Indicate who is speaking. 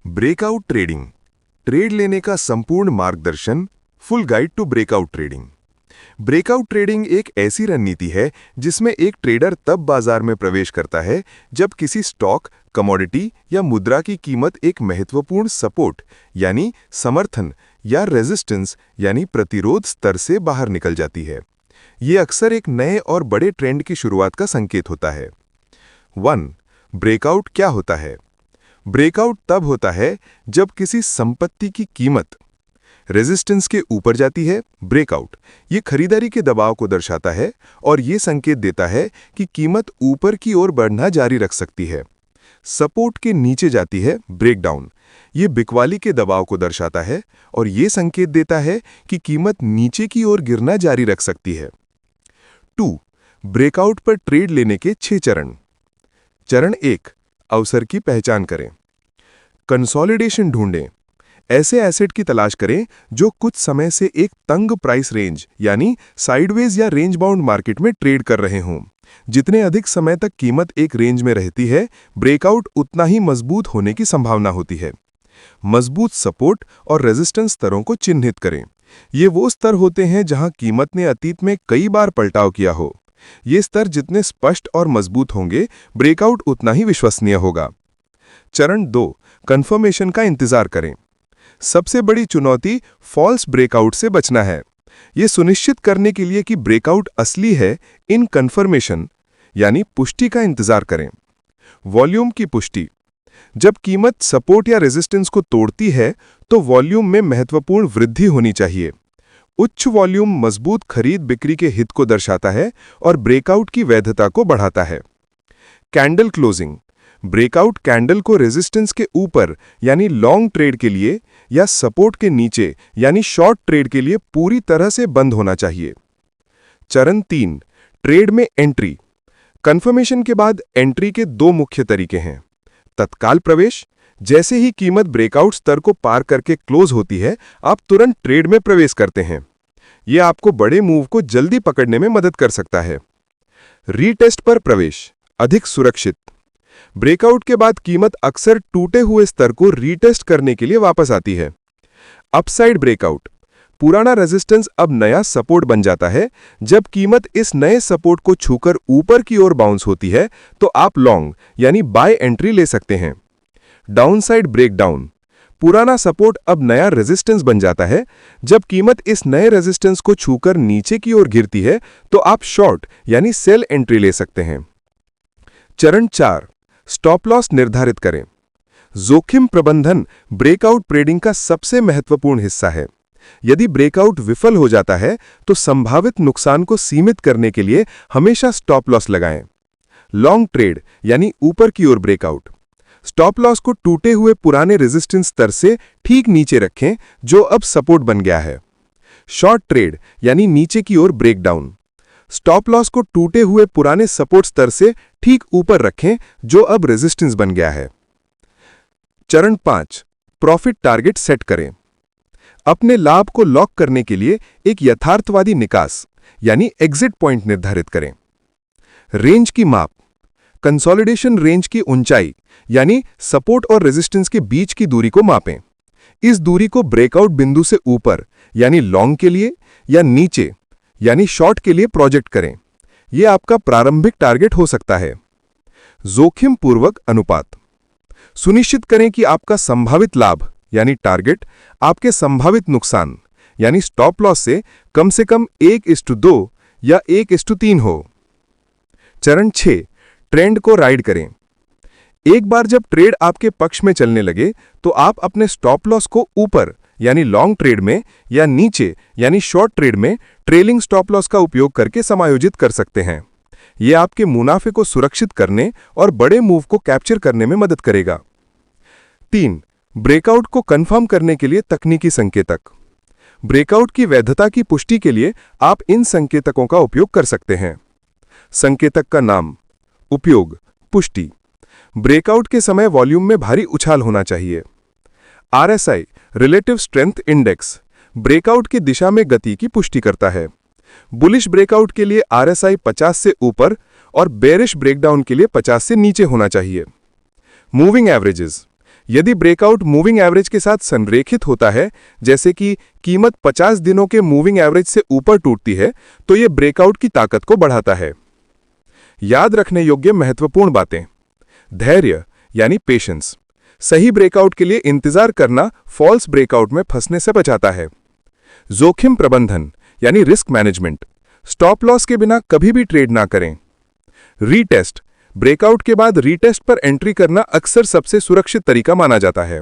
Speaker 1: Breakout trading, trade लेने का संपूर्ण मार्गदर्शन, full guide to breakout trading. Breakout trading एक ऐसी रणनीति है जिसमें एक ट्रेडर तब बाजार में प्रवेश करता है जब किसी स्टॉक, कमोडिटी या मुद्रा की कीमत एक महत्वपूर्ण सपोर्ट यानी समर्थन या रेजिस्टेंस यानी प्रतिरोध स्तर से बाहर निकल जाती है। ये अक्सर एक नए और बड़े ट्रेंड की शुरुआत का संकेत होता है। 1. ब्रेकआउट क्या होता है? ब्रेकआउट तब होता है जब किसी संपत्ति की कीमत रेजिस्टेंस के ऊपर जाती है। ब्रेकआउट ये खरीदारी के दबाव को दर्शाता है और ये संकेत देता है कि कीमत ऊपर की ओर बढ़ना जारी रख सकती है। सपोर्ट के नीचे जाती है। ब्रेकडाउन ये बिकवाली के दबाव को दर्शाता है और ये संकेत देता है कि कीमत नीचे की ओर गिरना जारी रख सकती है। 2. ब्रेकआउट पर ट्रेड लेने के 6 चरण। चरण 1. अवसर की पहचान करें। कंसोलिडेशन ढूंढें। ऐसे एसेट की तलाश करें जो कुछ समय से एक तंग प्राइस रेंज यानी साइडवेज या रेंज बाउंड मार्केट में ट्रेड कर रहे हों। जितने अधिक समय तक कीमत एक रेंज में रहती है, ब्रेकआउट उतना ही मजबूत होने की संभावना होती है। मजबूत सपोर्ट और रेजिस्टेंस स्तरों को चिन्हित करें। ये वो स्तर होते हैं जहां कीमत ने अतीत में कई बार पलटाव किया हो। ये स्तर जितने स्पष्ट और मजबूत होंगे, ब्रेकआउट उतना ही विश्वसनीय होगा। चरण 2. कंफर्मेशन का इंतजार करें। सबसे बड़ी चुनौती फॉल्स ब्रेकआउट से बचना है। यह सुनिश्चित करने के लिए कि ब्रेकआउट असली है, इन कंफर्मेशन यानी पुष्टि का इंतजार करें। वॉल्यूम की पुष्टि। जब कीमत सपोर्ट या रेजिस्टेंस को तोड़ती है तो वॉल्यूम में महत्वपूर्ण वृद्धि होनी चाहिए। उच्च वॉल्यूम मजबूत खरीद बिक्री के हित को दर्शाता है और ब्रेकआउट की वैधता को बढ़ाता है। Candle closing. ब्रेकआउट कैंडल को रेजिस्टेंस के ऊपर यानी लॉन्ग ट्रेड के लिए या सपोर्ट के नीचे यानी शॉर्ट ट्रेड के लिए पूरी तरह से बंद होना चाहिए। चरण 3. ट्रेड में एंट्री। कंफर्मेशन के बाद एंट्री के 2 मुख्य तरीके हैं। तत्काल प्रवेश। जैसे ही कीमत ब्रेकआउट स्तर को पार करके क्लोज होती है, आप तुरंत ट्रेड में प्रवेश करते हैं। यह आपको बड़े मूव को जल्दी पकड़ने में मदद कर सकता है। रीटेस्ट पर प्रवेश, अधिक सुरक्षित। ब्रेकआउट के बाद कीमत अक्सर टूटे हुए स्तर को रीटेस्ट करने के लिए वापस आती है। Upside breakout. पुराना रेजिस्टेंस अब नया सपोर्ट बन जाता है। जब कीमत इस नए सपोर्ट को छूकर ऊपर की ओर बाउंस होती है तो आप लॉन्ग यानी बाय एंट्री ले सकते हैं। Downside breakdown. पुराना सपोर्ट अब नया रेजिस्टेंस बन जाता है। जब कीमत इस नए रेजिस्टेंस को छूकर नीचे की ओर गिरती है तो आप शॉर्ट यानी सेल एंट्री ले सकते हैं। चरण 4. स्टॉप लॉस निर्धारित करें। जोखिम प्रबंधन ब्रेकआउट ट्रेडिंग का सबसे महत्वपूर्ण हिस्सा है। यदि ब्रेकआउट विफल हो जाता है तो संभावित नुकसान को सीमित करने के लिए हमेशा स्टॉप लॉस लगाएं। लॉन्ग ट्रेड यानी ऊपर की ओर ब्रेकआउट। स्टॉप लॉस को टूटे हुए पुराने रेजिस्टेंस स्तर से ठीक नीचे रखें जो अब सपोर्ट बन गया है। शॉर्ट ट्रेड यानी नीचे की ओर ब्रेकडाउन। स्टॉप लॉस को टूटे हुए पुराने सपोर्ट स्तर से ठीक ऊपर रखें जो अब रेजिस्टेंस बन गया है। चरण 5. प्रॉफिट टारगेट सेट करें। अपने लाभ को लॉक करने के लिए एक यथार्थवादी निकास यानी एग्जिट पॉइंट निर्धारित करें। रेंज की माप। कंसोलिडेशन रेंज की ऊंचाई यानी सपोर्ट और रेजिस्टेंस के बीच की दूरी को मापें। इस दूरी को ब्रेकआउट बिंदु से ऊपर यानी लॉन्ग के लिए या नीचे यानी शॉर्ट के लिए प्रोजेक्ट करें। यह आपका प्रारंभिक टारगेट हो सकता है। जोखिम पूर्वक अनुपात। सुनिश्चित करें कि आपका संभावित लाभ यानी टारगेट आपके संभावित नुकसान यानी स्टॉप लॉस से कम 1:2 या 1:3 हो। चरण 6. ट्रेंड को राइड करें। एक बार जब ट्रेड आपके पक्ष में चलने लगे तो आप अपने स्टॉप लॉस को ऊपर यानी लॉन्ग ट्रेड में या नीचे यानी शॉर्ट ट्रेड में ट्रेलिंग स्टॉप लॉस का उपयोग करके समायोजित कर सकते हैं। यह आपके मुनाफे को सुरक्षित करने और बड़े मूव को कैप्चर करने में मदद करेगा। 3. ब्रेकआउट को कंफर्म करने के लिए तकनीकी संकेतक। ब्रेकआउट की वैधता की पुष्टि के लिए आप इन संकेतकों का उपयोग कर सकते हैं। संकेतक का नाम, उपयोग, पुष्टि। ब्रेकआउट के समय वॉल्यूम में भारी उछाल होना चाहिए। RSI relative strength index breakout की दिशा में गति की पुष्टि करता है। बुलिश ब्रेकआउट के लिए आरएसआई 50 से ऊपर और बेरिश ब्रेकडाउन के लिए 50 से नीचे होना चाहिए। मूविंग एवरेजेस यदि ब्रेकआउट मूविंग एवरेज के साथ संरेखित होता है, जैसे कि कीमत 50 दिनों के मूविंग एवरेज से ऊपर टूटती है, तो यह ब्रेकआउट की ताकत को बढ़ाता है। याद रखने योग्य महत्वपूर्ण बातें। धैर्य यानी पेशेंस। सही ब्रेकआउट के लिए इंतजार करना फॉल्स ब्रेकआउट में फंसने से बचाता है। जोखिम प्रबंधन यानी रिस्क मैनेजमेंट। स्टॉप लॉस के बिना कभी भी ट्रेड ना करें। रीटेस्ट। ब्रेकआउट के बाद रीटेस्ट पर एंट्री करना अक्सर सबसे सुरक्षित तरीका माना जाता है।